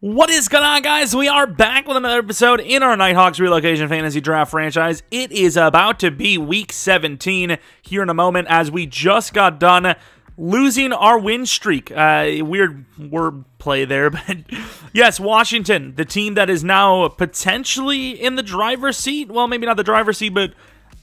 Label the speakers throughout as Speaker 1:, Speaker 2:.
Speaker 1: What is going on, guys? We are back with another episode in our Nighthawks Relocation Fantasy Draft franchise. It is about to be Week 17 here in a moment as we just got done losing our win streak. Weird wordplay there, but yes, Washington, the team that is now potentially in the driver's seat. Well, maybe not the driver's seat, but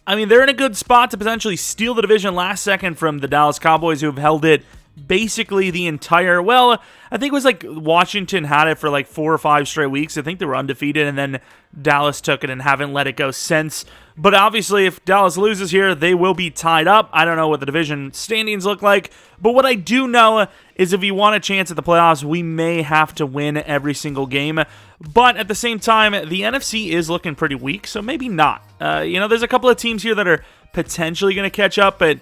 Speaker 1: I mean, they're in a good spot to potentially steal the division last second from the Dallas Cowboys, who have held it basically the entire, well, I think it was like Washington had it for like 4 or 5 straight weeks. I think they were undefeated, and then Dallas took it and haven't let it go since. But obviously, if Dallas loses here, they will be tied up. I don't know what the division standings look like, but what I do know is if we want a chance at the playoffs, we may have to win every single game. But at the same time, the NFC is looking pretty weak, so maybe not. There's a couple of teams here that are potentially going to catch up, but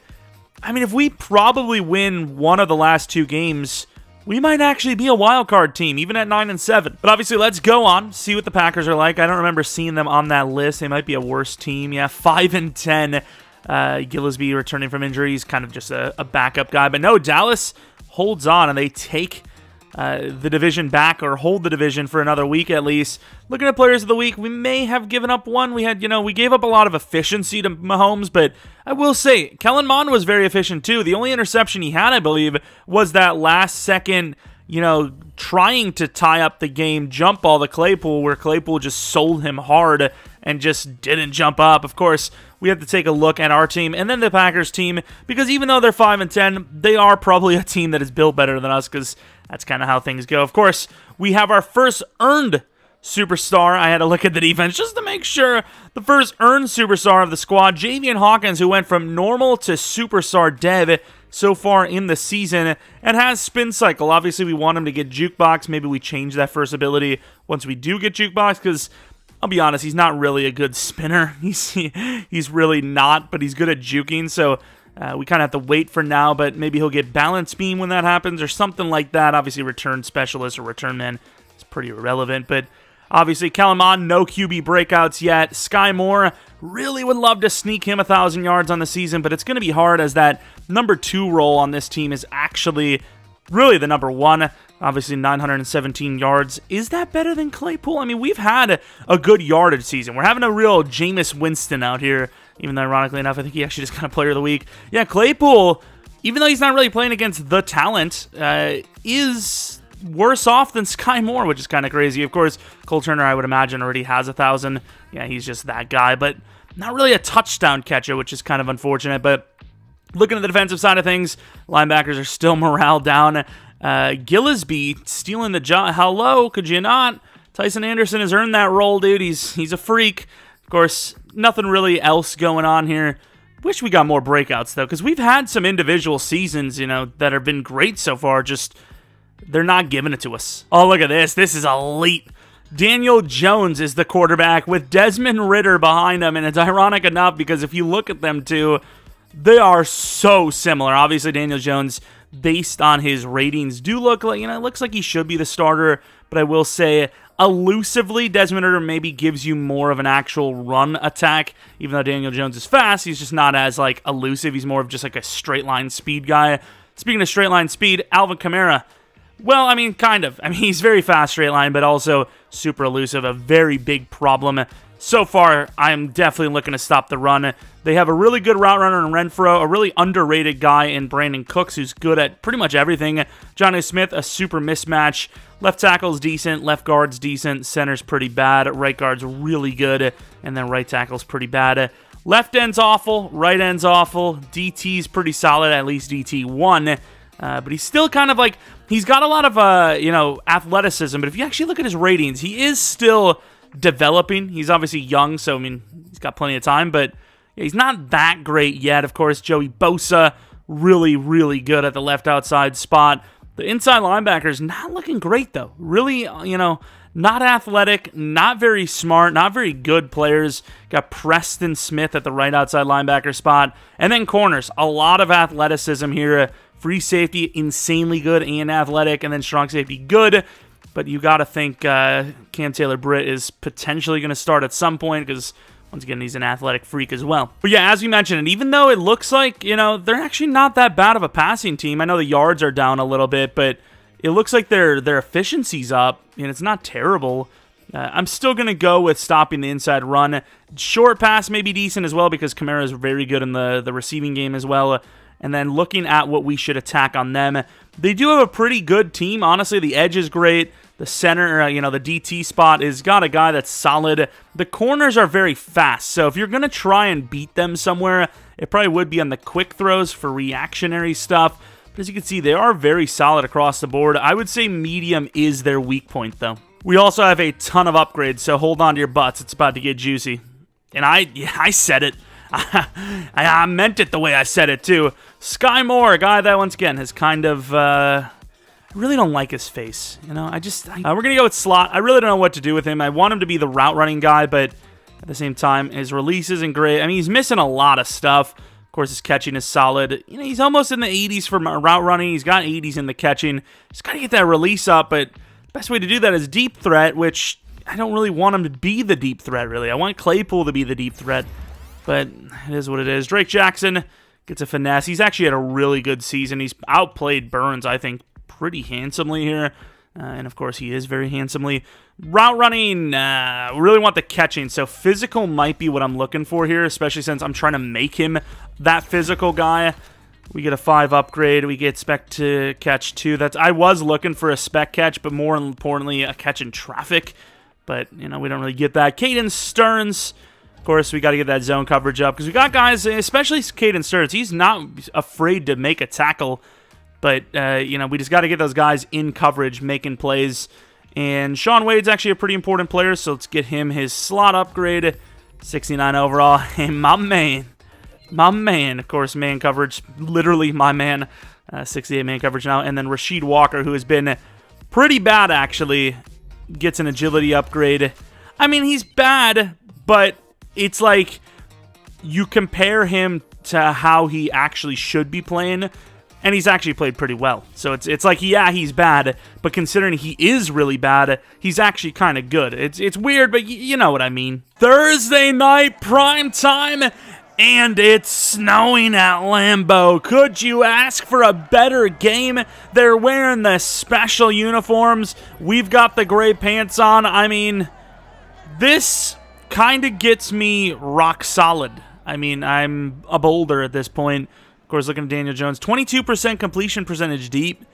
Speaker 1: I mean, if we probably win one of the last 2 games, we might actually be a wild card team, even at 9-7. But obviously, let's go on, see what the Packers are like. I don't remember seeing them on that list. They might be a worse team. Yeah, 5-10. Gillespie returning from injuries, kind of just a backup guy. But no, Dallas holds on, and they take the division back, or hold the division for another week at least. Looking at players of the week, we may have given up one. We gave up a lot of efficiency to Mahomes, but I will say, Kellen Mond was very efficient too. The only interception he had, I believe, was that last second, trying to tie up the game jump ball to Claypool, where Claypool just sold him hard and just didn't jump up. Of course, we have to take a look at our team and then the Packers team, because even though they're 5-10, they are probably a team that is built better than us, because that's kind of how things go. Of course, we have our first earned superstar. I had to look at the defense just to make sure. The first earned superstar of the squad, Javian Hawkins, who went from normal to superstar dev so far in the season and has spin cycle. Obviously, we want him to get jukebox. Maybe we change that first ability once we do get jukebox, because I'll be honest, he's not really a good spinner. He's really not, but he's good at juking, so we kind of have to wait for now, but maybe he'll get balance beam when that happens or something like that. Obviously, return specialist or return man is pretty irrelevant, but obviously, Kellen Mond, no QB breakouts yet. Sky Moore, really would love to sneak him 1,000 yards on the season, but it's going to be hard as that number 2 role on this team is actually really the number 1. Obviously, 917 yards. Is that better than Claypool? I mean, we've had a good yardage season. We're having a real Jameis Winston out here, even though, ironically enough, I think he actually just got a player of the week. Yeah, Claypool, even though he's not really playing against the talent, is worse off than Sky Moore, which is kind of crazy. Of course, Cole Turner, I would imagine, already has 1,000. Yeah, he's just that guy, but not really a touchdown catcher, which is kind of unfortunate. But looking at the defensive side of things, linebackers are still morale down. Gillespie stealing the job. Hello, could you not? Tyson Anderson has earned that role, dude. He's a freak. Of course, nothing really else going on here. Wish we got more breakouts, though, because we've had some individual seasons, that have been great so far. Just they're not giving it to us. Oh, look at this. This is elite. Daniel Jones is the quarterback with Desmond Ridder behind him, and it's ironic enough because if you look at them two, they are so similar. Obviously, Daniel Jones, based on his ratings, do look like, it looks like he should be the starter, but I will say, elusively, Desmond Ridder maybe gives you more of an actual run attack. Even though Daniel Jones is fast, he's just not as, elusive. He's more of just, a straight-line speed guy. Speaking of straight-line speed, Alvin Kamara. Well, I mean, kind of. I mean, he's very fast straight line, but also super elusive, a very big problem. So far, I'm definitely looking to stop the run. They have a really good route runner in Renfro, a really underrated guy in Brandon Cooks, who's good at pretty much everything. Johnny Smith, a super mismatch. Left tackle's decent, left guard's decent, center's pretty bad, right guard's really good, and then right tackle's pretty bad. Left end's awful, right end's awful, DT's pretty solid, at least DT1. But he's still kind of he's got a lot of, athleticism. But if you actually look at his ratings, he is still developing. He's obviously young, so, he's got plenty of time. But yeah, he's not that great yet. Of course, Joey Bosa, really, really good at the left outside spot. The inside linebacker's not looking great, though. Really, not athletic, not very smart, not very good players. Got Preston Smith at the right outside linebacker spot. And then corners, a lot of athleticism here. Free safety, insanely good and athletic, and then strong safety, good. But you got to think Cam Taylor-Britt is potentially going to start at some point because, once again, he's an athletic freak as well. But yeah, as we mentioned, and even though it looks like, they're actually not that bad of a passing team. I know the yards are down a little bit, but it looks like their efficiency's up, and it's not terrible. I'm still going to go with stopping the inside run. Short pass may be decent as well because Kamara is very good in the receiving game as well. And then looking at what we should attack on them, they do have a pretty good team. Honestly, the edge is great. The center, the DT spot has got a guy that's solid. The corners are very fast, so if you're going to try and beat them somewhere, it probably would be on the quick throws for reactionary stuff. But as you can see, they are very solid across the board. I would say medium is their weak point, though. We also have a ton of upgrades, so hold on to your butts. It's about to get juicy. And I said it. I meant it the way I said it, too. Sky Moore, a guy that, once again, has kind of... I really don't like his face. We're going to go with slot. I really don't know what to do with him. I want him to be the route running guy, but at the same time, his release isn't great. I mean, he's missing a lot of stuff. Of course, his catching is solid. He's almost in the 80s for route running. He's got 80s in the catching. Just got to get that release up, but... best way to do that is deep threat, which I don't really want him to be the deep threat, really. I want Claypool to be the deep threat, but it is what it is. Drake Jackson gets a finesse. He's actually had a really good season. He's outplayed Burns, I think, pretty handsomely here, and of course, he is very handsomely. Route running, really want the catching, so physical might be what I'm looking for here, especially since I'm trying to make him that physical guy. We get a 5 upgrade. We get spec to catch 2. I was looking for a spec catch, but more importantly, a catch in traffic. But, we don't really get that. Caden Stearns, of course, we got to get that zone coverage up. Because we got guys, especially Caden Stearns, he's not afraid to make a tackle. But, we just got to get those guys in coverage, making plays. And Sean Wade's actually a pretty important player, so let's get him his slot upgrade. 69 overall. Hey, my man, of course, man coverage, literally my man, 68 man coverage now, and then Rasheed Walker, who has been pretty bad, actually, gets an agility upgrade. I mean, he's bad, but it's like you compare him to how he actually should be playing, and he's actually played pretty well. So it's like, yeah, he's bad, but considering he is really bad, he's actually kind of good. It's weird, but you know what I mean. Thursday night prime time, and it's snowing at Lambeau. Could you ask for a better game? They're wearing the special uniforms. We've got the gray pants on. I mean, this kind of gets me rock solid. I mean, I'm a boulder at this point. Of course, looking at Daniel Jones. 22% completion percentage deep.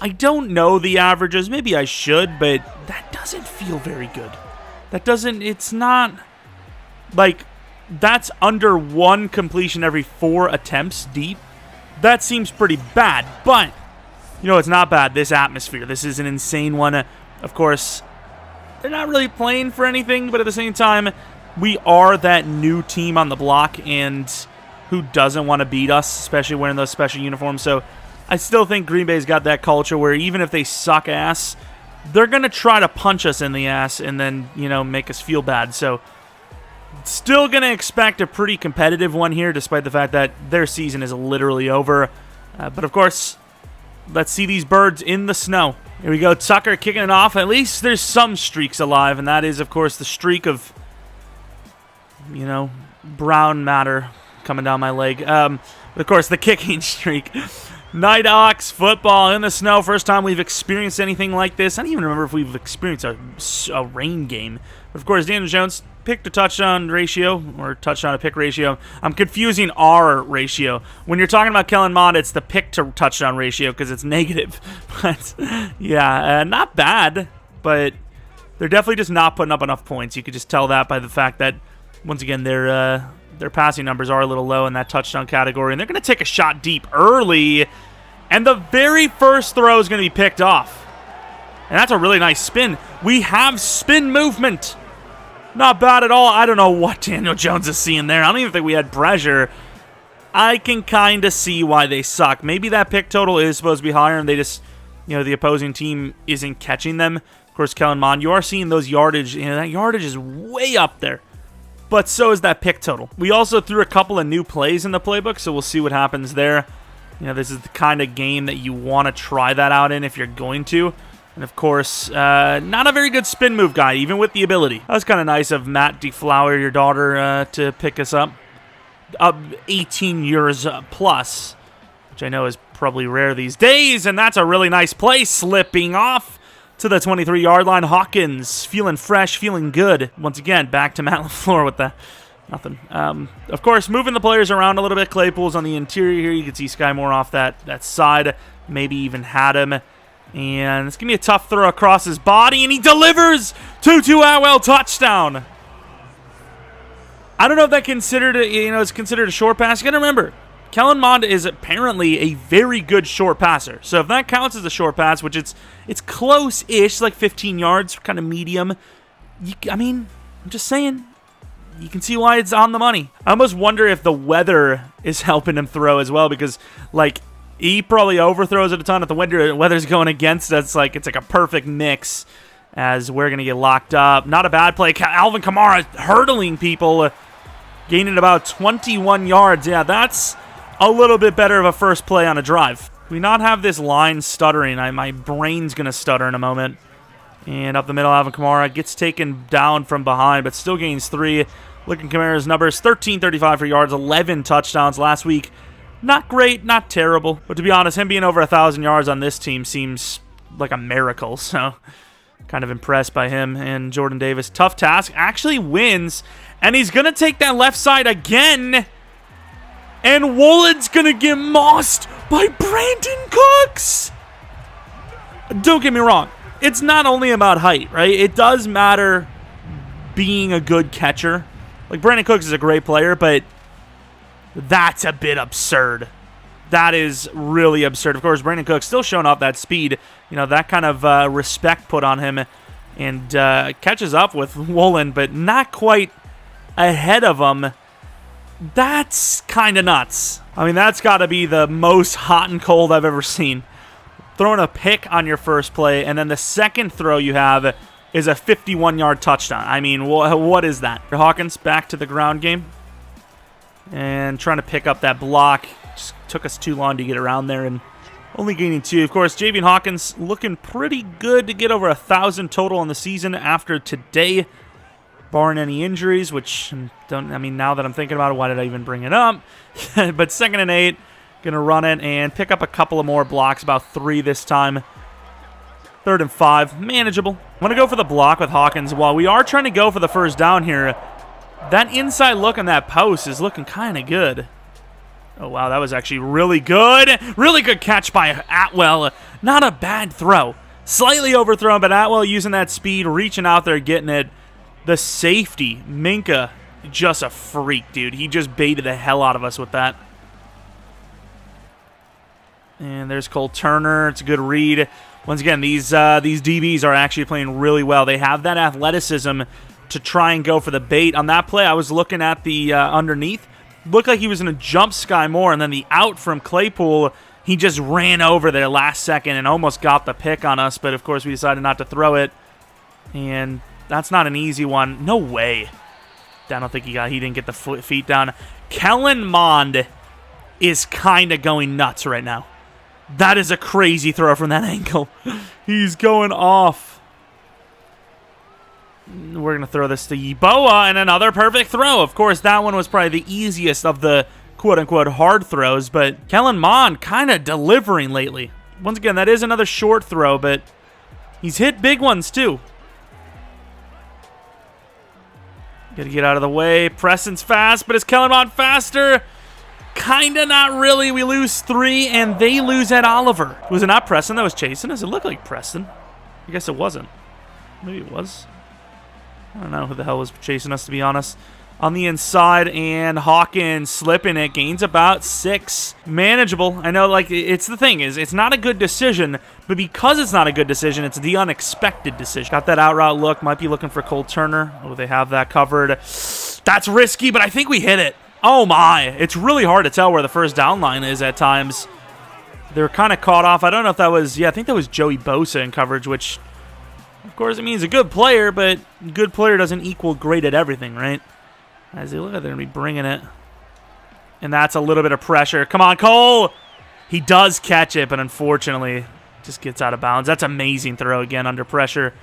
Speaker 1: I don't know the averages. Maybe I should, but that doesn't feel very good. It's not like... that's under 1 completion every 4 attempts deep. That seems pretty bad, but, it's not bad. This atmosphere, this is an insane one. Of course, they're not really playing for anything, but at the same time, we are that new team on the block, and who doesn't want to beat us, especially wearing those special uniforms? So I still think Green Bay's got that culture where even if they suck ass, they're going to try to punch us in the ass and then, make us feel bad. So still going to expect a pretty competitive one here, despite the fact that their season is literally over. But, of course, let's see these birds in the snow. Here we go, Tucker kicking it off. At least there's some streaks alive, and that is, of course, the streak of, brown matter coming down my leg. But, of course, the kicking streak. Nighthawks football in the snow. First time we've experienced anything like this. I don't even remember if we've experienced a rain game. But, of course, Daniel Jones pick to touchdown ratio, or touchdown to pick ratio. I'm confusing our ratio. When you're talking about Kellen Mond, it's the pick to touchdown ratio because it's negative. But yeah, not bad, but they're definitely just not putting up enough points. You could just tell that by the fact that, once again, their passing numbers are a little low in that touchdown category, and they're going to take a shot deep early, and the very first throw is going to be picked off. And that's a really nice spin. We have spin movement. Not bad at all. I don't know what Daniel Jones is seeing there. I don't even think we had pressure. I can kind of see why they suck. Maybe that pick total is supposed to be higher, and they just, the opposing team isn't catching them. Of course, Kellen Mond, you are seeing those yardage. That yardage is way up there. But so is that pick total. We also threw a couple of new plays in the playbook, so we'll see what happens there. This is the kind of game that you want to try that out in if you're going to. And, of course, not a very good spin move guy, even with the ability. That was kind of nice of Matt DeFlower, your daughter, to pick us up. 18 years plus, which I know is probably rare these days, and that's a really nice play, slipping off to the 23-yard line. Hawkins feeling fresh, feeling good. Once again, back to Matt LaFleur with the nothing. Of course, moving the players around a little bit. Claypool's on the interior here. You can see Sky Moore off that side, maybe even had him. And it's going to be a tough throw across his body, and he delivers. Tutu Atwell touchdown. I don't know if that is considered a short pass. You got to remember, Kellen Mond is apparently a very good short passer. So if that counts as a short pass, which it's close-ish, like 15 yards, kind of medium. I'm just saying, you can see why it's on the money. I almost wonder if the weather is helping him throw as well, because he probably overthrows it a ton. If the weather's going against us, it's like a perfect mix as we're going to get locked up. Not a bad play. Alvin Kamara hurdling people, gaining about 21 yards. Yeah, that's a little bit better of a first play on a drive. We not have this line stuttering. My brain's going to stutter in a moment. And up the middle, Alvin Kamara gets taken down from behind, but still gains 3. Looking at Kamara's numbers, 1335 for yards, 11 touchdowns last week. Not great, not terrible. But to be honest, him being over 1,000 yards on this team seems like a miracle. So kind of impressed by him. And Jordan Davis, tough task, actually wins. And he's going to take that left side again. And Woolen's going to get mossed by Brandon Cooks. Don't get me wrong. It's not only about height, right? It does matter being a good catcher. Brandon Cooks is a great player, but that's a bit absurd. That is really absurd. Of course, Brandon Cooks still showing off that speed. That kind of respect put on him, and catches up with Woolen, but not quite ahead of him. That's kind of nuts. That's got to be the most hot and cold I've ever seen. Throwing a pick on your first play, and then the second throw you have is a 51-yard touchdown. What is that? Hawkins back to the ground game and trying to pick up that block. Just took us too long to get around there and only gaining 2. Of course, Javian Hawkins looking pretty good to get over 1,000 total in the season after today, barring any injuries, which now that I'm thinking about it, why did I even bring it up? But 2nd and 8. Going to run it and pick up a couple of more blocks, about 3 this time. 3rd and 5, manageable. I'm going to go for the block with Hawkins. While we are trying to go for the first down here, that inside look on that post is looking kind of good. Oh, wow, that was actually really good. Really good catch by Atwell. Not a bad throw. Slightly overthrown, but Atwell using that speed, reaching out there, getting it. The safety, Minka, just a freak, dude. He just baited the hell out of us with that. And there's Cole Turner. It's a good read. Once again, these DBs are actually playing really well. They have that athleticism to try and go for the bait. On that play, I was looking at the underneath. Looked like he was going to jump Sky Moore, and then the out from Claypool, he just ran over there last second and almost got the pick on us. But, of course, we decided not to throw it. And that's not an easy one. No way. I don't think he didn't get the feet down. Kellen Mond is kind of going nuts right now. That is a crazy throw from that angle. He's going off. We're going to throw this to Yeboah, and another perfect throw. Of course, that one was probably the easiest of the quote-unquote hard throws, but Kellen Mond kind of delivering lately. Once again, that is another short throw, but he's hit big ones too. Got to get out of the way. Preston's fast, but is Kellen Mond faster? Kinda not really. We lose 3, and they lose at Oliver. Was it not Preston that was chasing us? It looked like Preston. I guess it wasn't. Maybe it was. I don't know who the hell was chasing us, to be honest. On the inside, and Hawkins slipping it. Gains about 6. Manageable. I know, it's the thing is, it's not a good decision, but because it's not a good decision, it's the unexpected decision. Got that out route look. Might be looking for Cole Turner. Oh, they have that covered. That's risky, but I think we hit it. Oh my, it's really hard to tell where the first down line is at times. They're kind of caught off. I don't know if that was, I think that was Joey Bosa in coverage, which, of course, it means a good player, but good player doesn't equal great at everything, right? As they look like they're going to be bringing it. And that's a little bit of pressure. Come on, Cole! He does catch it, but unfortunately, just gets out of bounds. That's an amazing throw again under pressure.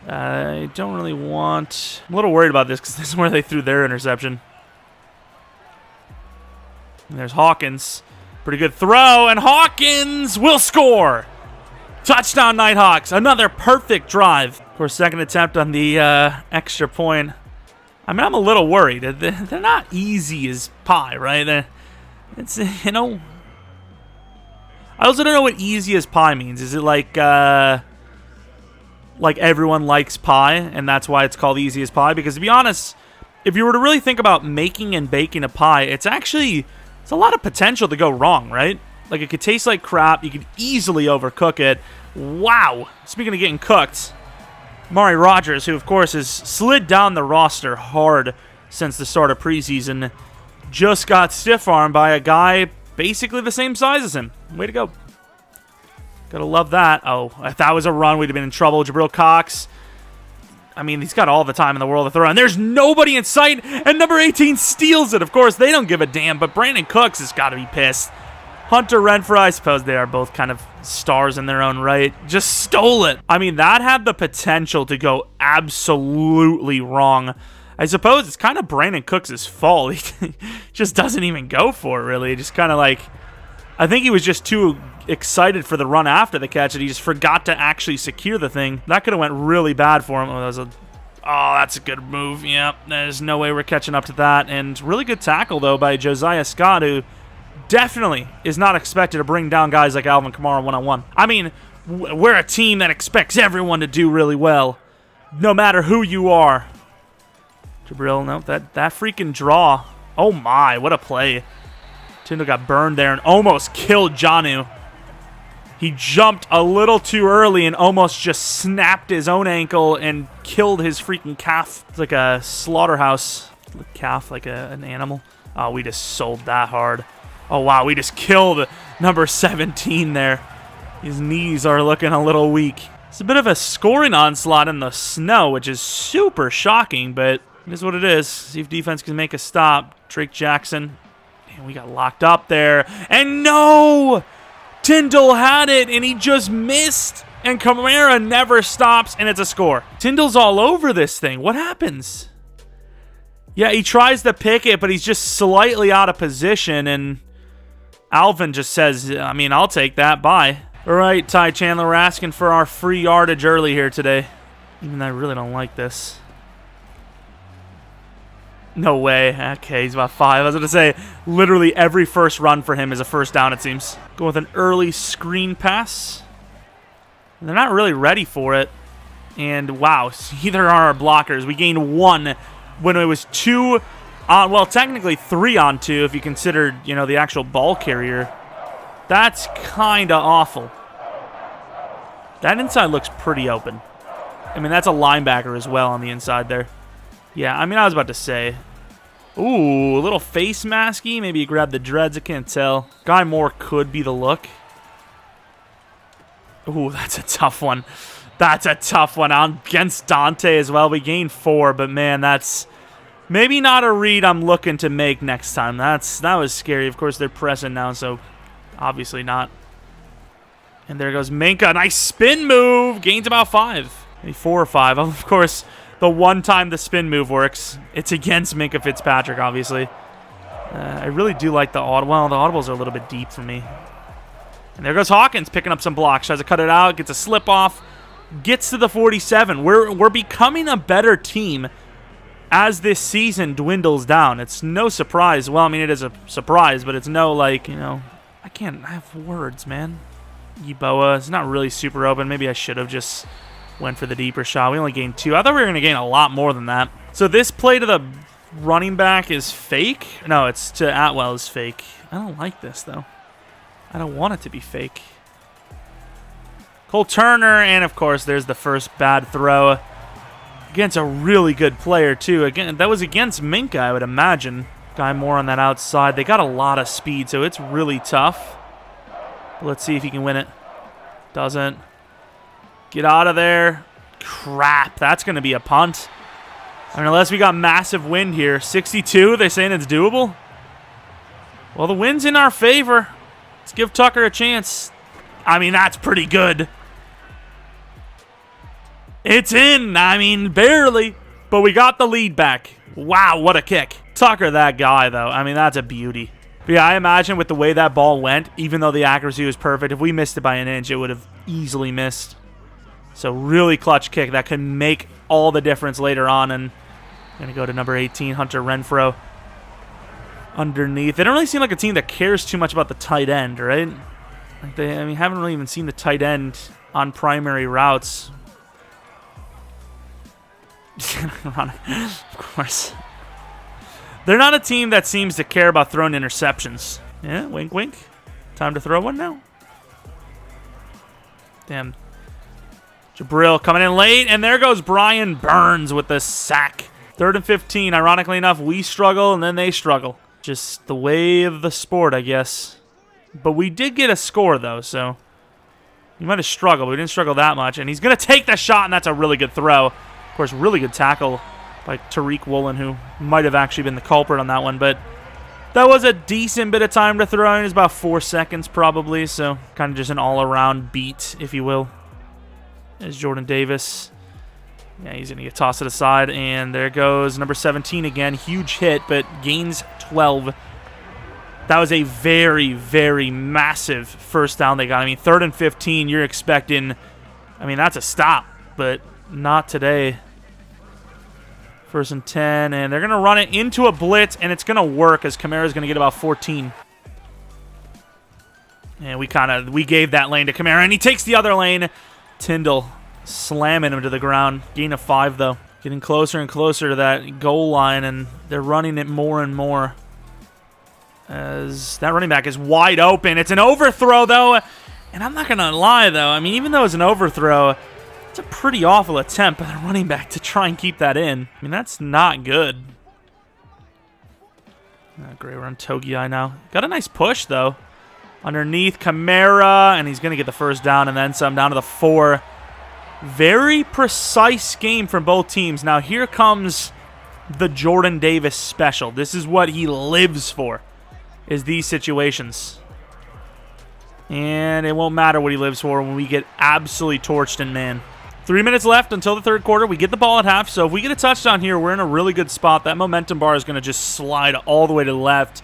Speaker 1: I don't really want... I'm a little worried about this because this is where they threw their interception. And there's Hawkins. Pretty good throw, and Hawkins will score. Touchdown, Nighthawks. Another perfect drive. Of course, second attempt on the extra point. I mean, I'm a little worried. They're not easy as pie, right? It's, you know... I also don't know what easy as pie means. Is it like everyone likes pie, and that's why it's called easy as pie? Because to be honest, if you were to really think about making and baking a pie, it's a lot of potential to go wrong, right? Like, it could taste like crap. You could easily overcook it. Wow. Speaking of getting cooked, Mari Rogers, who, of course, has slid down the roster hard since the start of preseason, just got stiff-armed by a guy basically the same size as him. Way to go. Gotta love that. Oh, if that was a run, we'd have been in trouble. Jabril Cox, I mean, he's got all the time in the world to throw, and there's nobody in sight, and number 18 steals it. Of course, they don't give a damn, but Brandon Cooks has got to be pissed. Hunter Renfrow, I suppose they are both kind of stars in their own right, just stole it. I mean, that had the potential to go absolutely wrong. I suppose it's kind of Brandon Cooks' fault. He just doesn't even go for it, really. Just kind of like, I think he was just too excited for the run after the catch that he just forgot to actually secure the thing. That could have went really bad for him. Oh, that's a good move. Yep, there's no way we're catching up to that. And really good tackle, though, by Josiah Scott, who definitely is not expected to bring down guys like Alvin Kamara one-on-one. I mean, we're a team that expects everyone to do really well, no matter who you are. Jabril, no, that freaking draw. Oh my, what a play. Tyndall got burned there and almost killed Jonnu. He jumped a little too early and almost just snapped his own ankle and killed his freaking calf. It's like a slaughterhouse calf, like an animal. Oh, we just sold that hard. Oh, wow, we just killed number 17 there. His knees are looking a little weak. It's a bit of a scoring onslaught in the snow, which is super shocking, but it is what it is. See if defense can make a stop. Drake Jackson. Man, we got locked up there. And no! Tyndall had it, and he just missed. And Kamara never stops, and it's a score. Tyndall's all over this thing. What happens? Yeah, he tries to pick it, but he's just slightly out of position, and Alvin just says, I mean, I'll take that. Bye. All right, Ty Chandler, we're asking for our free yardage early here today. Even though I really don't like this. No way. Okay, he's about 5. I was going to say, literally every first run for him is a first down, it seems. Go with an early screen pass. And they're not really ready for it. And, wow, neither are our blockers. We gained 1 when it was 2 on, well, technically 3 on 2 if you consider, you know, the actual ball carrier. That's kind of awful. That inside looks pretty open. I mean, that's a linebacker as well on the inside there. Yeah, I mean, I was about to say. Ooh, a little face masky. Maybe you grab the dreads. I can't tell. Guy Moore could be the look. Ooh, that's a tough one. That's a tough one. Against Dante as well. We gained 4, but man, that's maybe not a read I'm looking to make next time. That was scary. Of course, they're pressing now, so obviously not. And there goes Minka. Nice spin move. Gains about 5. Maybe 4 or 5. Of course, the one time the spin move works, it's against Minka Fitzpatrick, obviously. I really do like the audible. Well, the audibles are a little bit deep for me. And there goes Hawkins picking up some blocks. Tries to cut it out. Gets a slip off. Gets to the 47. We're becoming a better team as this season dwindles down. It's no surprise. Well, I mean, it is a surprise, but it's no, like, you know, I have words, man. Yeboah is not really super open. Maybe I should have just went for the deeper shot. We only gained 2. I thought we were going to gain a lot more than that. So this play to the running back is fake? No, it's to Atwell is fake. I don't like this, though. I don't want it to be fake. Cole Turner, and of course, there's the first bad throw. Against a really good player, too. Again, that was against Minka, I would imagine. Guy Moore on that outside. They got a lot of speed, so it's really tough. But let's see if he can win it. Doesn't. Get out of there. Crap, that's going to be a punt. I mean, unless we got massive wind here. 62, they're saying it's doable? Well, the wind's in our favor. Let's give Tucker a chance. I mean, that's pretty good. It's in. I mean, barely. But we got the lead back. Wow, what a kick. Tucker, that guy, though. I mean, that's a beauty. But yeah, I imagine with the way that ball went, even though the accuracy was perfect, if we missed it by an inch, it would have easily missed. So really clutch kick that could make all the difference later on. And going to go to number 18, Hunter Renfro. Underneath. They don't really seem like a team that cares too much about the tight end, right? Like haven't really even seen the tight end on primary routes. Of course. They're not a team that seems to care about throwing interceptions. Yeah, wink, wink. Time to throw one now. Damn. Jabril coming in late, and there goes Brian Burns with the sack. 3rd and 15. Ironically enough, we struggle, and then they struggle. Just the way of the sport, I guess. But we did get a score, though, so he might have struggled. We didn't struggle that much, and he's going to take the shot, and that's a really good throw. Of course, really good tackle by Tariq Woolen, who might have actually been the culprit on that one, but that was a decent bit of time to throw in. It was about 4 seconds, probably, so kind of just an all-around beat, if you will. There's Jordan Davis. Yeah, he's going to get tossed to the side, and there goes number 17 again. Huge hit, but gains 12. That was a very, very massive first down they got. I mean, 3rd and 15, you're expecting, I mean, that's a stop, but not today. 1st and 10, and they're going to run it into a blitz, and it's going to work as Kamara's going to get about 14. And we gave that lane to Kamara, and he takes the other lane. Tyndall slamming him to the ground. Gain of 5, though. Getting closer and closer to that goal line, and they're running it more and more. As that running back is wide open. It's an overthrow, though. And I'm not going to lie, though. I mean, even though it's an overthrow, it's a pretty awful attempt by the running back to try and keep that in. I mean, that's not good. Great, we're on Togiai now. Got a nice push, though. Underneath Kamara, and he's going to get the first down and then some, down to the 4. Very precise game from both teams. Now, here comes the Jordan Davis special. This is what he lives for, is these situations. And it won't matter what he lives for when we get absolutely torched in man. 3 minutes left until the 3rd quarter. We get the ball at half, so if we get a touchdown here, we're in a really good spot. That momentum bar is going to just slide all the way to the left.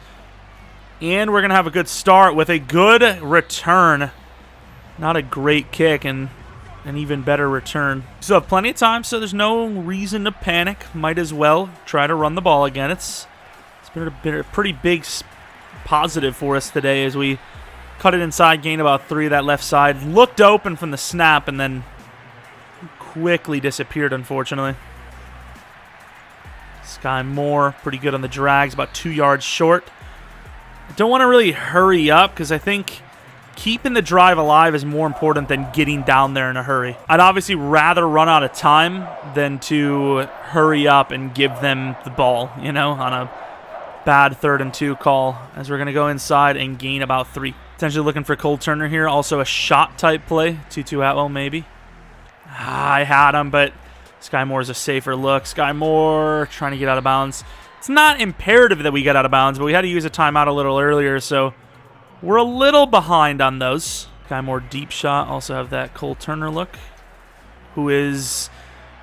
Speaker 1: And we're going to have a good start with a good return. Not a great kick, and an even better return. So have plenty of time, so there's no reason to panic. Might as well try to run the ball again. It's been a pretty big positive for us today as we cut it inside, gain about 3 that left side. Looked open from the snap, and then quickly disappeared, unfortunately. Sky Moore, pretty good on the drags, about 2 yards short. I don't want to really hurry up because I think keeping the drive alive is more important than getting down there in a hurry. I'd obviously rather run out of time than to hurry up and give them the ball, you know, on a bad 3rd and 2 call, as we're going to go inside and gain about 3. Potentially looking for Cole Turner here. Also a shot type play. Tutu Atwell maybe. I had him, but Sky Moore is a safer look. Sky Moore trying to get out of bounds. It's not imperative that we get out of bounds, but we had to use a timeout a little earlier, so we're a little behind on those. Sky Moore deep shot. Also have that Cole Turner look, who is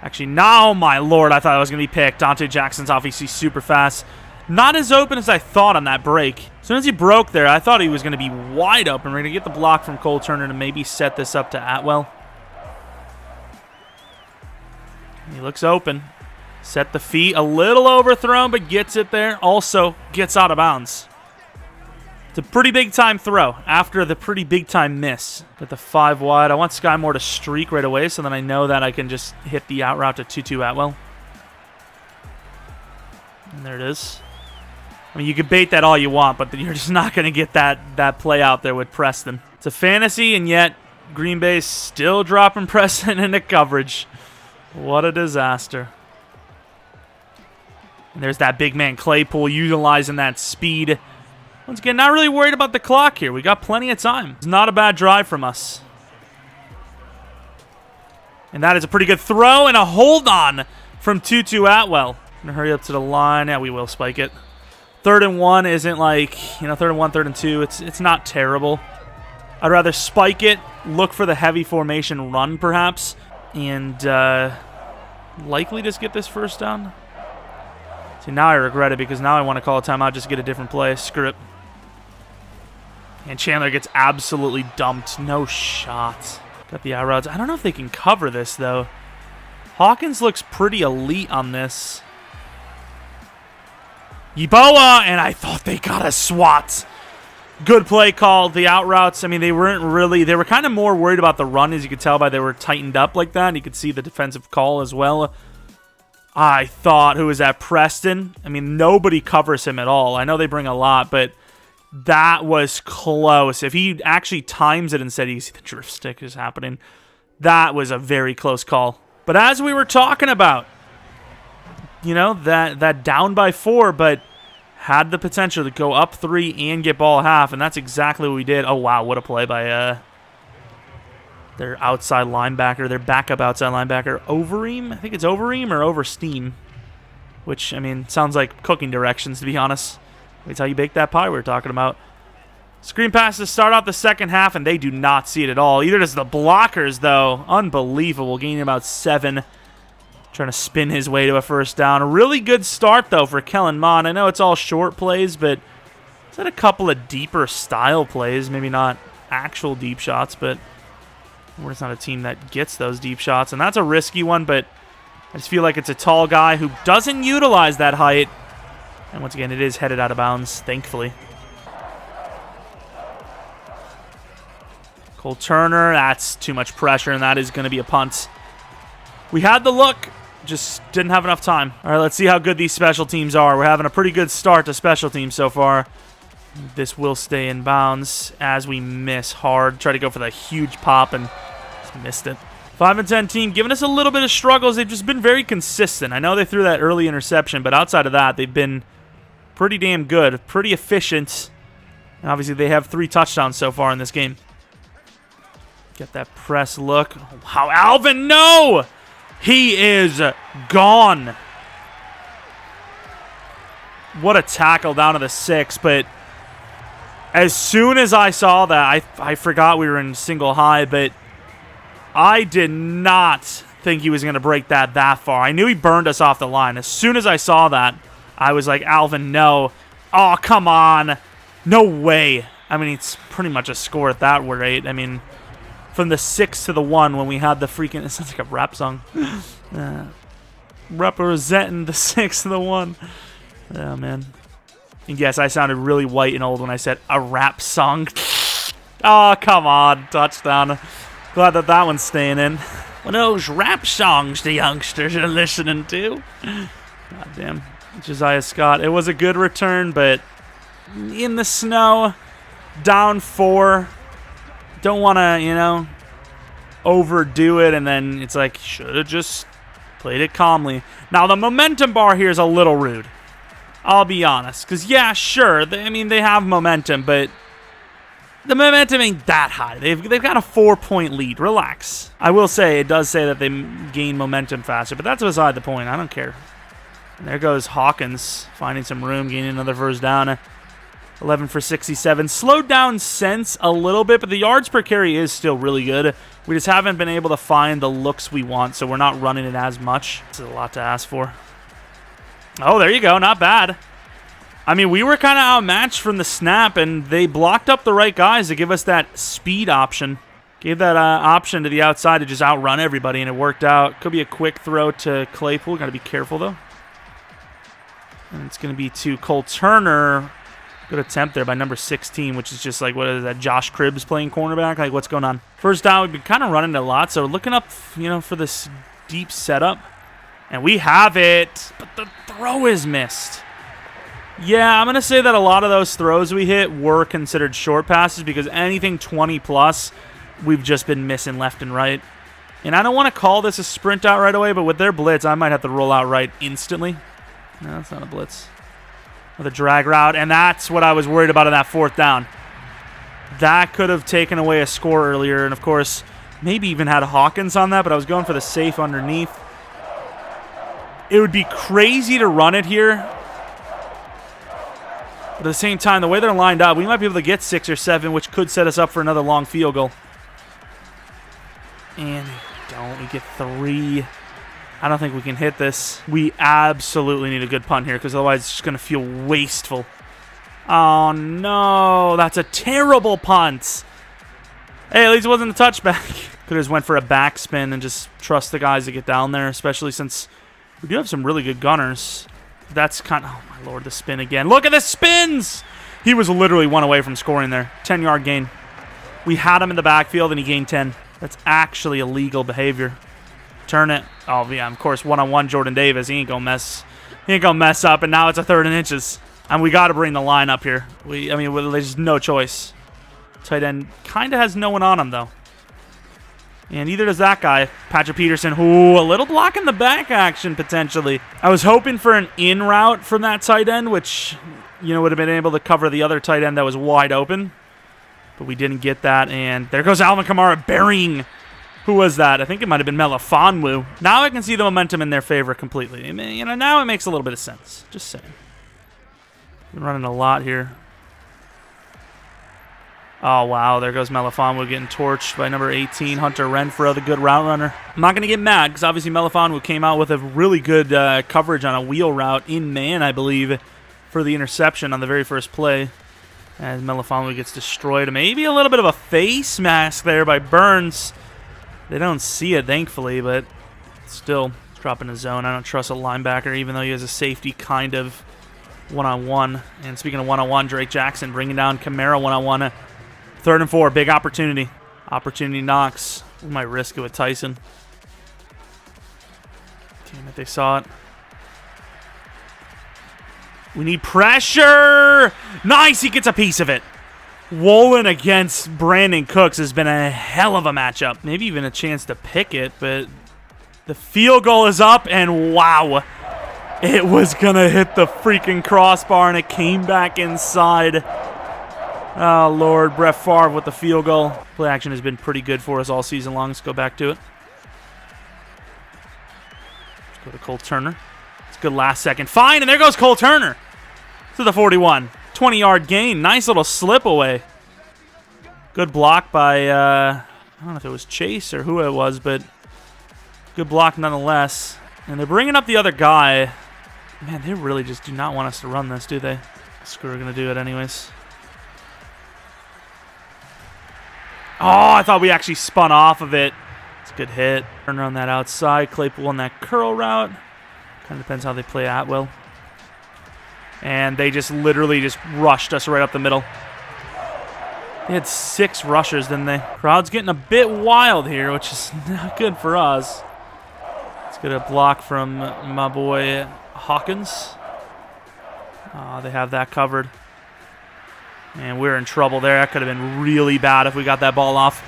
Speaker 1: actually, now, my lord, I thought I was going to be picked. Dante Jackson's obviously super fast. Not as open as I thought on that break. As soon as he broke there, I thought he was going to be wide open. We're going to get the block from Cole Turner to maybe set this up to Atwell. He looks open. Set the feet, a little overthrown, but gets it there. Also gets out of bounds. It's a pretty big time throw after the pretty big time miss. Get the 5 wide. I want Sky Moore to streak right away so then I know that I can just hit the out route to Tutu Atwell. And there it is. I mean, you can bait that all you want, but you're just not going to get that play out there with Preston. It's a fantasy, and yet Green Bay's still dropping Preston into coverage. What a disaster. And there's that big man Claypool utilizing that speed. Once again, not really worried about the clock here. We got plenty of time. It's not a bad drive from us. And that is a pretty good throw and a hold on from Tutu Atwell. Gonna hurry up to the line. Yeah, we will spike it. 3rd and 1 isn't like, 3rd and 1, 3rd and 2. It's not terrible. I'd rather spike it, look for the heavy formation run perhaps, and likely just get this first down. See, now I regret it because now I want to call a timeout just to get a different play. Screw it. And Chandler gets absolutely dumped. No shot. Got the out routes. I don't know if they can cover this, though. Hawkins looks pretty elite on this. Yeboah, and I thought they got a swat. Good play call. The out routes, I mean, they were kind of more worried about the run, as you could tell by they were tightened up like that. You could see the defensive call as well. I thought, who was that, Preston? I mean, nobody covers him at all. I know they bring a lot, but that was close. If he actually times it instead, you see the drift stick is happening. That was a very close call. But as we were talking about, you know, that down by 4, but had the potential to go up 3 and get ball half, and that's exactly what we did. Oh, wow, what a play by their outside linebacker, their backup outside linebacker, Overeem? I think it's Overeem or Oversteam, which, I mean, sounds like cooking directions, to be honest. That's how you bake that pie we were talking about. Screen passes start off the second half, and they do not see it at all. Either does the blockers, though. Unbelievable. Gaining about 7. Trying to spin his way to a first down. A really good start, though, for Kellen Mond. I know it's all short plays, but it's had a couple of deeper style plays. Maybe not actual deep shots, but we're just not a team that gets those deep shots. And that's a risky one, but I just feel like it's a tall guy who doesn't utilize that height. And once again, it is headed out of bounds, thankfully. Cole Turner, that's too much pressure, and that is going to be a punt. We had the look, just didn't have enough time. All right, let's see how good these special teams are. We're having a pretty good start to special teams so far. This will stay in bounds as we miss hard. Try to go for that huge pop and just missed it. 5-10 team, giving us a little bit of struggles. They've just been very consistent. I know they threw that early interception, but outside of that, they've been pretty damn good, pretty efficient. And obviously, they have 3 touchdowns so far in this game. Get that press look. How Alvin, no! He is gone. What a tackle down to the 6, but as soon as I saw that, I forgot we were in single high, but I did not think he was going to break that far. I knew he burned us off the line. As soon as I saw that, I was like, Alvin, no. Oh, come on. No way. I mean, it's pretty much a score at that rate. I mean, from the 6 to the 1 when we had the freaking... It sounds like a rap song. Representing the 6 to the 1. Yeah, man. And yes, I sounded really white and old when I said a rap song. Oh, come on. Touchdown. Glad that one's staying in. One of those rap songs the youngsters are listening to. God damn. Josiah Scott. It was a good return, but in the snow, down 4. Don't want to, you know, overdo it, and then it's like, should have just played it calmly. Now, the momentum bar here is a little rude. I'll be honest. Because, yeah, sure, they have momentum, but the momentum ain't that high. They've got a 4-point lead. Relax. I will say, it does say that they gain momentum faster, but that's beside the point. I don't care. And there goes Hawkins, finding some room, gaining another first down. 11 for 67. Slowed down since a little bit, but the yards per carry is still really good. We just haven't been able to find the looks we want, so we're not running it as much. This is a lot to ask for. Oh, there you go. Not bad. I mean, we were kind of outmatched from the snap, and they blocked up the right guys to give us that speed option. Gave that option to the outside to just outrun everybody, and it worked out. Could be a quick throw to Claypool. Got to be careful, though. And it's going to be to Cole Turner. Good attempt there by number 16, which is just like, what is that, Josh Cribbs playing cornerback? Like, what's going on? First down, we've been kind of running it a lot, so looking up, you know, for this deep setup. And we have it, but the throw is missed. Yeah, I'm going to say that a lot of those throws we hit were considered short passes because anything 20-plus, we've just been missing left and right. And I don't want to call this a sprint out right away, but with their blitz, I might have to roll out right instantly. No, that's not a blitz. With a drag route, and that's what I was worried about on that 4th down. That could have taken away a score earlier, and of course, maybe even had Hawkins on that, but I was going for the safe underneath. It would be crazy to run it here. But at the same time, the way they're lined up, we might be able to get 6 or 7, which could set us up for another long field goal. And we get 3. I don't think we can hit this. We absolutely need a good punt here because otherwise it's just going to feel wasteful. Oh, no. That's a terrible punt. Hey, at least it wasn't a touchback. Could have just went for a backspin and just trust the guys to get down there, especially since we do have some really good gunners. That's kind of... Oh, my Lord, the spin again. Look at the spins! He was literally 1 away from scoring there. 10-yard gain. We had him in the backfield, and he gained 10. That's actually illegal behavior. Turn it. Oh, yeah, of course, one-on-one Jordan Davis. He ain't gonna mess up, and now it's a 3rd and inches. And we got to bring the line up here. There's no choice. Tight end kind of has no one on him, though. And neither does that guy, Patrick Peterson. Ooh, a little block in the back action, potentially. I was hoping for an in route from that tight end, which, would have been able to cover the other tight end that was wide open. But we didn't get that, and there goes Alvin Kamara burying. Who was that? I think it might have been Melifonwu. Now I can see the momentum in their favor completely. Now it makes a little bit of sense. Just saying. Been running a lot here. Oh, wow. There goes Melifonwu getting torched by number 18, Hunter Renfrow, the good route runner. I'm not going to get mad because obviously Melifonwu came out with a really good coverage on a wheel route in man, I believe, for the interception on the very first play. As Melifonwu gets destroyed. Maybe a little bit of a face mask there by Burns. They don't see it, thankfully, but still dropping a zone. I don't trust a linebacker, even though he has a safety kind of one-on-one. And speaking of one-on-one, Drake Jackson bringing down Kamara one-on-one. 3rd and 4, big opportunity. Opportunity knocks. We might risk it with Tyson. Damn it, they saw it. We need pressure. Nice, he gets a piece of it. Woolen against Brandon Cooks has been a hell of a matchup. Maybe even a chance to pick it, but the field goal is up, and wow. It was going to hit the freaking crossbar, and it came back inside. Oh, Lord. Brett Favre with the field goal. Play action has been pretty good for us all season long. Let's go back to it. Let's go to Cole Turner. It's a good last second. Fine, and there goes Cole Turner to the 41. 20-yard gain. Nice little slip away. Good block by, I don't know if it was Chase or who it was, but good block nonetheless. And they're bringing up the other guy. Man, they really just do not want us to run this, do they? Screw, we're going to do it anyways. Oh, I thought we actually spun off of it. It's a good hit. Turner on that outside. Claypool on that curl route. Kind of depends how they play Atwell. And they just literally just rushed us right up the middle. They had 6 rushers, didn't they? Crowd's getting a bit wild here, which is not good for us. Let's get a block from my boy Hawkins. They have that covered. And we're in trouble there. That could have been really bad if we got that ball off.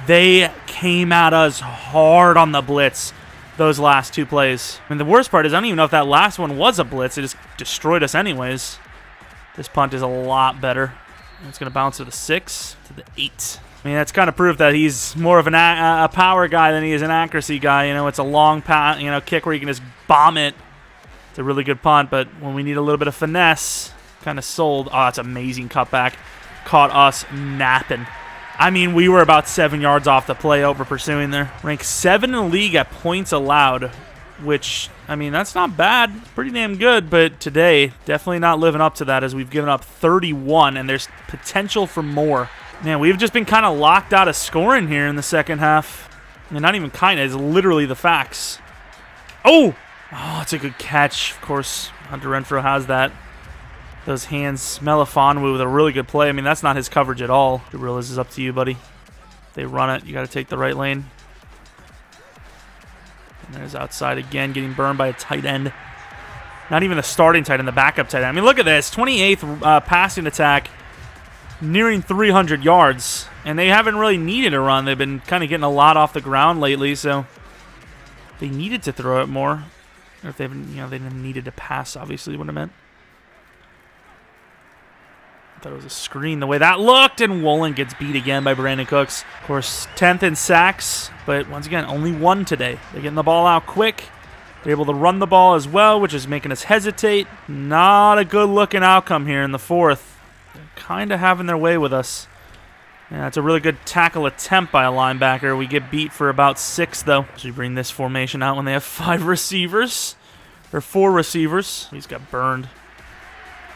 Speaker 1: They came at us hard on the blitz those last 2 plays. I mean, the worst part is I don't even know if that last one was a blitz. It just destroyed us anyways. This punt is a lot better. It's going to bounce to the 6, to the 8. I mean, that's kind of proof that he's more of a power guy than he is an accuracy guy. It's a long kick where you can just bomb it. It's a really good punt, but when we need a little bit of finesse, kind of sold. Oh, that's amazing cutback. Caught us napping. I mean, we were about 7 yards off the play over pursuing there. Ranked 7 in the league at points allowed, which, I mean, that's not bad. It's pretty damn good, but today, definitely not living up to that as we've given up 31, and there's potential for more. Man, we've just been kind of locked out of scoring here in the second half. I mean, not even kind of. It's literally the facts. Oh! Oh, it's a good catch. Of course, Hunter Renfrow has that. Those hands. Melifonwu with a really good play. I mean, that's not his coverage at all. Gorillas is up to you, buddy. If they run it, you got to take the right lane. And there's outside again, getting burned by a tight end. Not even the starting tight end, the backup tight end. I mean, look at this. 28th passing attack, nearing 300 yards. And they haven't really needed a run. They've been kind of getting a lot off the ground lately, so they needed to throw it more. Or if they haven't, they didn't needed to pass, obviously, what I meant. Thought it was a screen the way that looked, and Woolen gets beat again by Brandon Cooks. Of course, 10th in sacks, but once again, only 1 today. They're getting the ball out quick. They're able to run the ball as well, which is making us hesitate. Not a good-looking outcome here in the 4th. They're kind of having their way with us. Yeah, it's a really good tackle attempt by a linebacker. We get beat for about 6, though. So we bring this formation out when they have 5 receivers, or 4 receivers. He's got burned.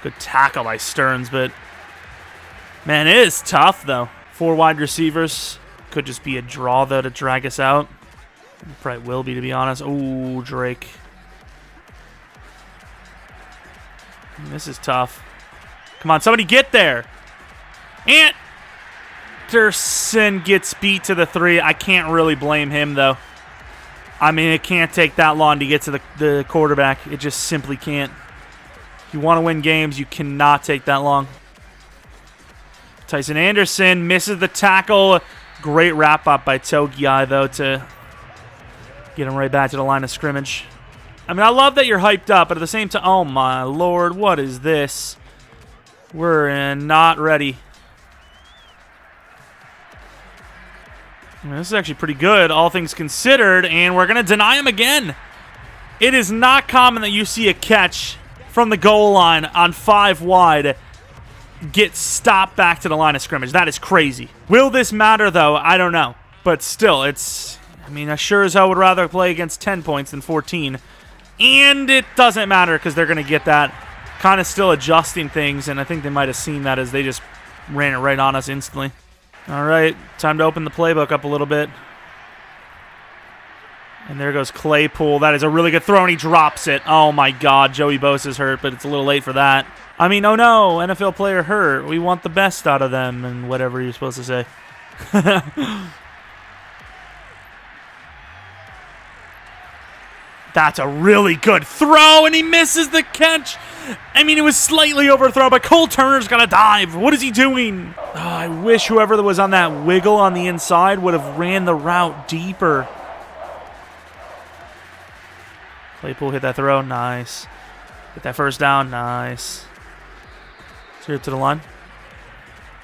Speaker 1: Good tackle by Stearns, but man, it is tough, though. 4 wide receivers. Could just be a draw, though, to drag us out. It probably will be, to be honest. Ooh, Drake. This is tough. Come on, somebody get there. Anderson gets beat to the 3. I can't really blame him, though. I mean, it can't take that long to get to the quarterback. It just simply can't. If you want to win games, you cannot take that long. Tyson Anderson misses the tackle. Great wrap-up by Togiai, though, to get him right back to the line of scrimmage. I mean, I love that you're hyped up, but at the same time, oh my lord, what is this? We're not ready. I mean, this is actually pretty good, all things considered, and we're going to deny him again. It is not common that you see a catch from the goal line on 5 wide get stopped back to the line of scrimmage. That is crazy. Will this matter, though? I don't know. But still, it's... I mean, I sure as hell would rather play against 10 points than 14. And it doesn't matter because they're going to get that. Kind of still adjusting things, and I think they might have seen that as they just ran it right on us instantly. All right, time to open the playbook up a little bit. And there goes Claypool. That is a really good throw, and he drops it. Oh, my God. Joey Bosa's hurt, but it's a little late for that. I mean, oh, no. NFL player hurt. We want the best out of them, and whatever you're supposed to say. That's a really good throw, and he misses the catch. I mean, it was slightly overthrown, but Cole Turner's got to dive. What is he doing? Oh, I wish whoever was on that wiggle on the inside would have ran the route deeper. Claypool hit that throw. Nice. Get that first down. Nice. Here to the line.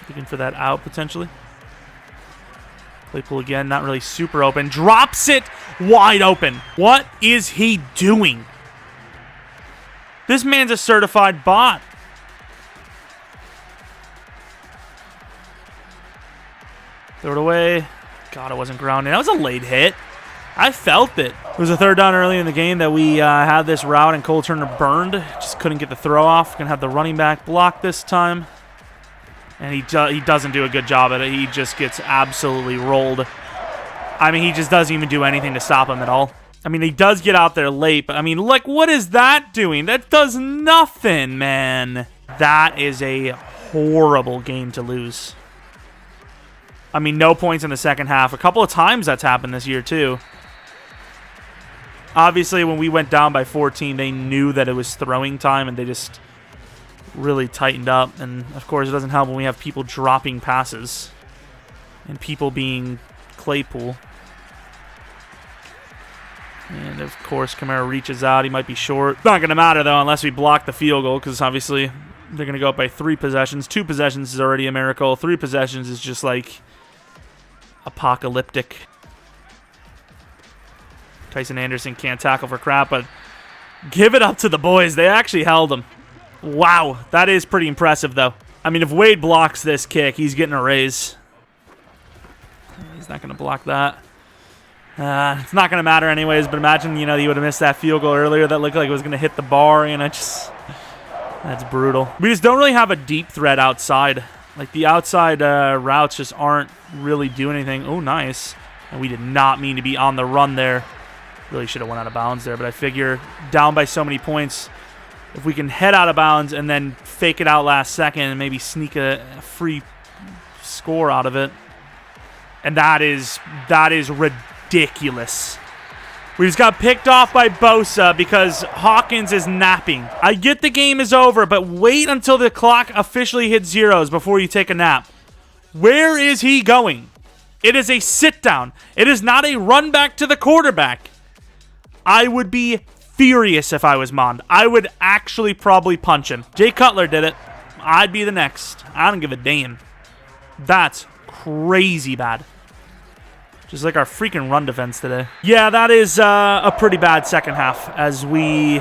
Speaker 1: Looking for that out, potentially. Claypool again, not really super open. Drops it wide open. What is he doing? This man's a certified bot. Throw it away. God, it wasn't grounded. That was a late hit. I felt it. It was a 3rd down early in the game that we had this route and Cole Turner burned. Just couldn't get the throw off. Gonna have the running back block this time. And he doesn't do a good job at it. He just gets absolutely rolled. I mean, he just doesn't even do anything to stop him at all. I mean, he does get out there late, but I mean, like, what is that doing? That does nothing, man. That is a horrible game to lose. I mean, no points in the second half. A couple of times that's happened this year, too. Obviously, when we went down by 14, they knew that it was throwing time, and they just really tightened up. And, of course, it doesn't help when we have people dropping passes and people being Claypool. And, of course, Kamara reaches out. He might be short. Not going to matter, though, unless we block the field goal, because, obviously, they're going to go up by 3 possessions. 2 possessions is already a miracle. 3 possessions is just, like, apocalyptic. Tyson Anderson can't tackle for crap, but give it up to the boys. They actually held him. Wow, that is pretty impressive, though. I mean, if Wade blocks this kick, he's getting a raise. He's not going to block that. It's not going to matter anyways, but imagine, you know, he would have missed that field goal earlier that looked like it was going to hit the bar, and that's brutal. We just don't really have a deep threat outside. Like, the outside routes just aren't really doing anything. Oh, nice. And we did not mean to be on the run there. Really should have went out of bounds there, but I figure down by so many points, if we can head out of bounds and then fake it out last second and maybe sneak a free score out of it. And that is ridiculous. We just got picked off by Bosa because Hawkins is napping. I get the game is over, but wait until the clock officially hits zeros before you take a nap. Where is he going? It is a sit down. It is not a run back to the quarterback. I would be furious if I was Mond. I would actually probably punch him. Jay Cutler did it. I'd be the next. I don't give a damn. That's crazy bad. Just like our freaking run defense today. Yeah, that is a pretty bad second half as we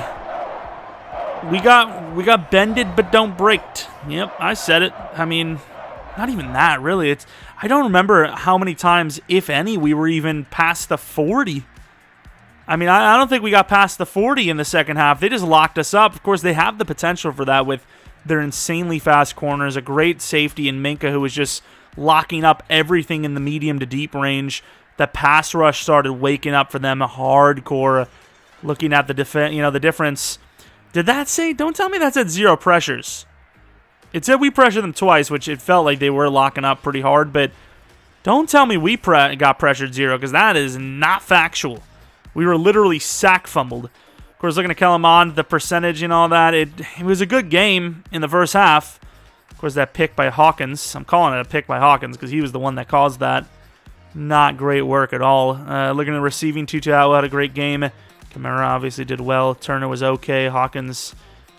Speaker 1: got bended but don't breaked. Yep, I said it. I mean, not even that really. I don't remember how many times, if any, we were even past the 40. I mean, I don't think we got past the 40 in the second half. They just locked us up. Of course, they have the potential for that with They're insanely fast corners, a great safety in Minka who was just locking up everything in the medium to deep range. The pass rush started waking up for them hardcore. Looking at the the difference. Did that say? Don't tell me that said 0 pressures. It said we pressured them twice, which it felt like they were locking up pretty hard, but don't tell me we got pressured 0, because that is not factual. We were literally sack fumbled. Of course, looking at Kellerman, the percentage and all that, it was a good game in the first half. Of course, that pick by Hawkins. I'm calling it a pick by Hawkins because he was the one that caused that. Not great work at all. Looking at receiving, Tutu had a great game. Kamara obviously did well. Turner was okay. Hawkins,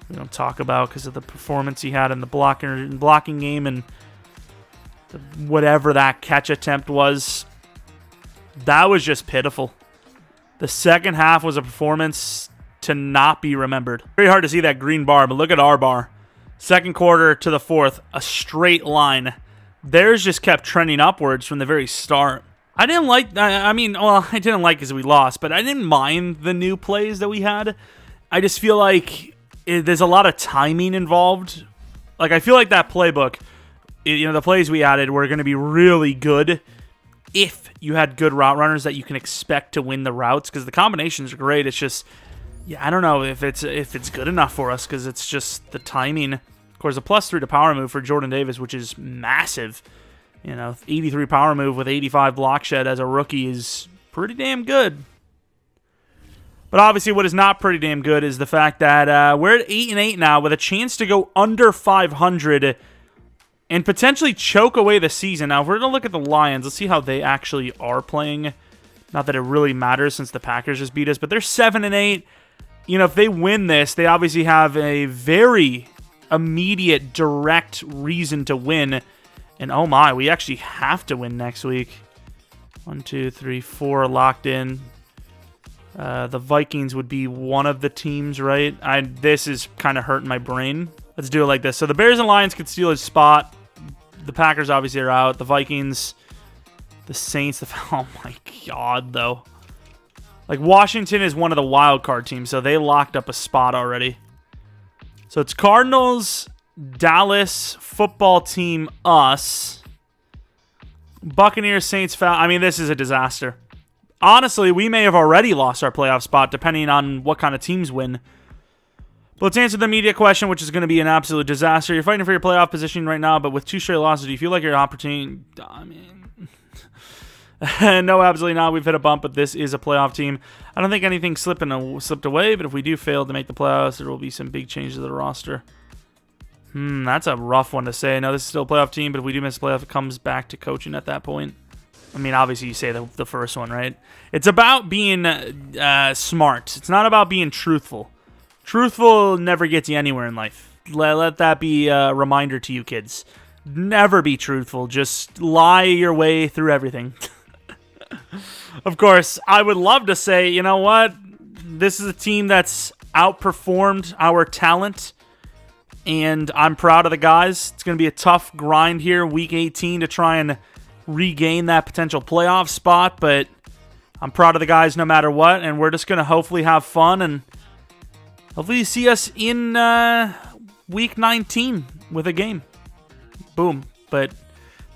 Speaker 1: we don't talk about because of the performance he had in the blocking game and whatever that catch attempt was. That was just pitiful. The second half was a performance to not be remembered. Very hard to see that green bar, but look at our bar. Second quarter to the fourth, a straight line. Theirs just kept trending upwards from the very start. I didn't like, I didn't like because we lost, but I didn't mind the new plays that we had. I just feel like there's a lot of timing involved. Like, I feel like that playbook, the plays we added were going to be really good if you had good route runners that you can expect to win the routes, because the combinations are great. It's just, I don't know if it's good enough for us, because it's just the timing. Of course, a +3 to power move for Jordan Davis, which is massive. 83 power move with 85 block shed as a rookie is pretty damn good. But obviously what is not pretty damn good is the fact that we're at 8-8 now with a chance to go under 500 and potentially choke away the season. Now, if we're going to look at the Lions, let's see how they actually are playing. Not that it really matters since the Packers just beat us, but they're 7-8. If they win this, they obviously have a very immediate, direct reason to win. And oh my, we actually have to win next week. 1, 2, 3, 4 locked in. The Vikings would be one of the teams, right? This is kind of hurting my brain. Let's do it like this. So the Bears and Lions could steal his spot. The Packers obviously are out. The Vikings, the Saints. Oh my God, though. Like, Washington is one of the wild card teams, so they locked up a spot already. So it's Cardinals, Dallas, football team, us, Buccaneers, Saints, this is a disaster. Honestly, we may have already lost our playoff spot depending on what kind of teams win. But let's answer the media question, which is going to be an absolute disaster. You're fighting for your playoff position right now, but with 2 straight losses, do you feel like your opportunity... No, absolutely not. We've hit a bump, but this is a playoff team. I don't think anything slipped away, but if we do fail to make the playoffs, there will be some big changes to the roster. That's a rough one to say. No, this is still a playoff team, but if we do miss the playoff, it comes back to coaching at that point. Obviously you say the first one, right? It's about being smart. It's not about being truthful. Truthful never gets you anywhere in life. Let that be a reminder to you kids. Never be truthful. Just lie your way through everything. Of course, I would love to say, you know what? This is a team that's outperformed our talent. And I'm proud of the guys. It's going to be a tough grind here, Week 18, to try and regain that potential playoff spot. But I'm proud of the guys no matter what. And we're just going to hopefully have fun. And hopefully you see us in Week 19 with a game. Boom. But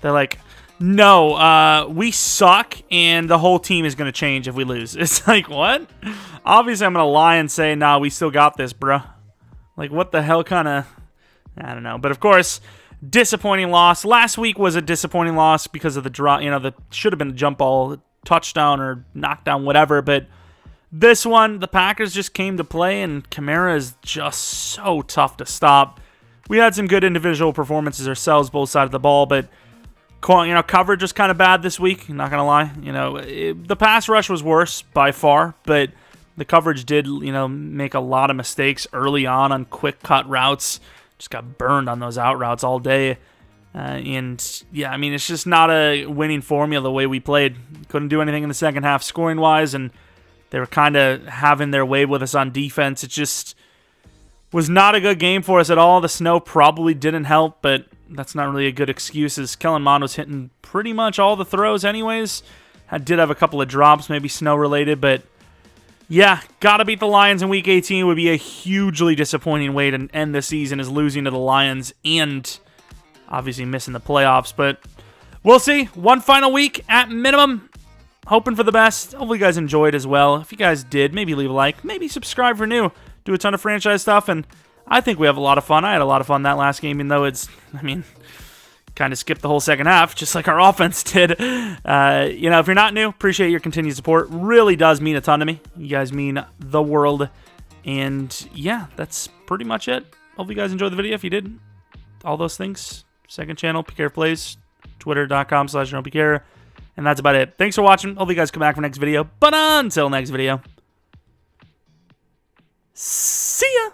Speaker 1: they're like, no, we suck. And the whole team is going to change if we lose. It's like, what? Obviously, I'm going to lie and say, nah, we still got this, bruh. Like, what the hell kind of... I don't know. But, of course, disappointing loss. Last week was a disappointing loss because of the draw. The should have been a jump ball, touchdown, or knockdown, whatever. But this one, the Packers just came to play, and Kamara is just so tough to stop. We had some good individual performances ourselves, both sides of the ball, but coverage was kind of bad this week. Not going to lie. The pass rush was worse by far, but the coverage did, make a lot of mistakes early on quick cut routes. Just got burned on those out routes all day. It's just not a winning formula the way we played. Couldn't do anything in the second half scoring-wise, and they were kind of having their way with us on defense. It just was not a good game for us at all. The snow probably didn't help, but that's not really a good excuse, as Kellen Mond was hitting pretty much all the throws anyways. I did have a couple of drops, maybe snow-related, but Yeah, gotta beat the Lions in Week 18 would be a hugely disappointing way to end the season, is losing to the Lions and obviously missing the playoffs. But we'll see. One final week at minimum. Hoping for the best. Hopefully you guys enjoyed as well. If you guys did, maybe leave a like. Maybe subscribe for new. Do a ton of franchise stuff, and I think we have a lot of fun. I had a lot of fun that last game, even though kind of skipped the whole second half, just like our offense did. If you're not new, appreciate your continued support. Really does mean a ton to me. You guys mean the world. And yeah, that's pretty much it. Hope you guys enjoyed the video. If you did, all those things. Second channel, Pkr Plays, twitter.com/Jeromepkr. And that's about it. Thanks for watching. Hope you guys come back for next video. But until next video, see ya!